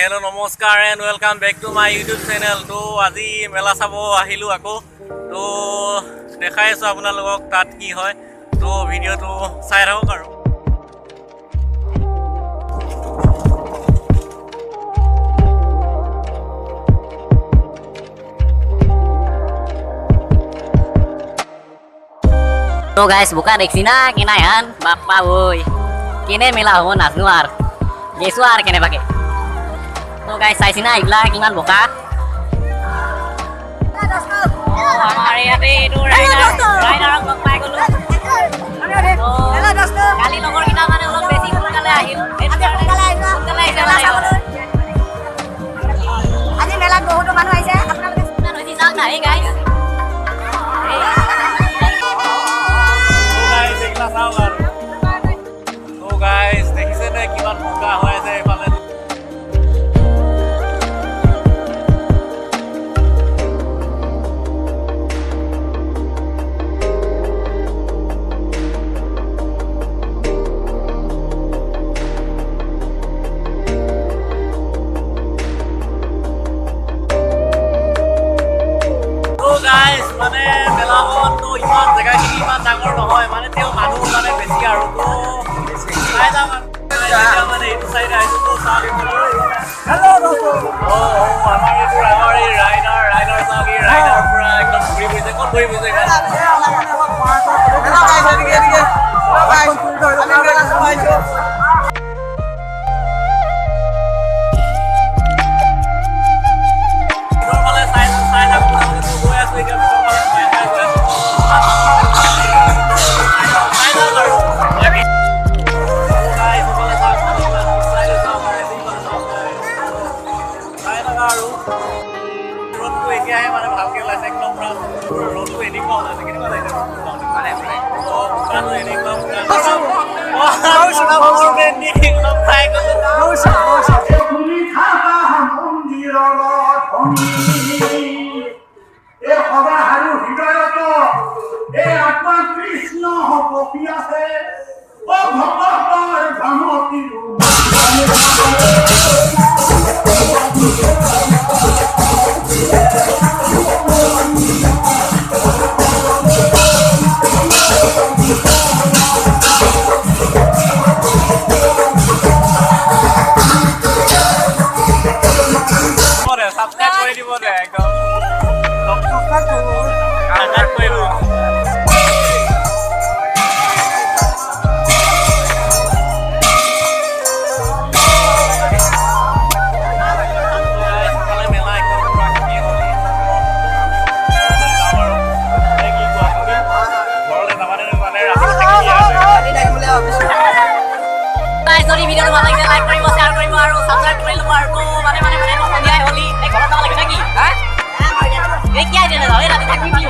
Hello नमस्कार and welcome back to my YouTube channel. तो आज मेला चाब आहिलो आको तो देखाई आছো আপোনালোকক তাত কি হয় তো ভিডিওটো চাই থাকক আৰু तो गाइस बुका देखছি না কিনা হান বাপ্পা ওই কিনে মেলা হব নাজনো আর গেছো আর কেনে বাকে তো গাইস চাইছি না ইগলা কিমান বোকা আমাৰ ইয়াতে এটো ৰাইডাৰক লগ পাই গলো কালি লগৰ কিটা মানে অলপ বেছি সোনকালে আহিল আজি মেলাত বহুত মানুহ আহিছে আপোনালোকে কিমান হৈছে যাওক না এই গাইস तो गाइस देखिसे ने किमान বোকা হৈ আছে এফালে गाइस माने मेलाখন তো ইমান জায়গাখিনি ইমান ডাঙৰ নহয় মানে তেও মানুহ মানে বেছি আৰু তো চাই যাম মানে এইটো চাইড আহিছো তো চালি হেল্ল' দোস্ত আমাৰ এইটো ৰাইডাৰ চাওক এই ৰাইডাৰ পুৰা একদম ঘূৰি ফুৰিছে ক'ত ঘূৰি ফুৰিছে মানে ভালকে ওলাইছে একদম পুৰা ৰ'দটো এনেকুৱা ওলাইছে কেনেকুৱা লাগিছে মানে বোকাটো এনেকুৱা কৃষ্ণ হকি আছে ও ভগতৰ ভামতি সাবস্ক্ৰাইব কৰে দিব ৰে একদম সাবস্ক্ৰাইব কৰে দিব যদি ভিডিওটো ভাল লাগিলে লাইক কৰিব শ্বেয়াৰ কৰিব আৰু সাবস্ক্ৰাইব কৰি ল'ব আৰু মানে সন্ধিয়াই হলি এই ঘৰত যাব লাগে নেকি হা এই কি আইডিয়া নাযাওঁ এই ৰাতি থাকিবি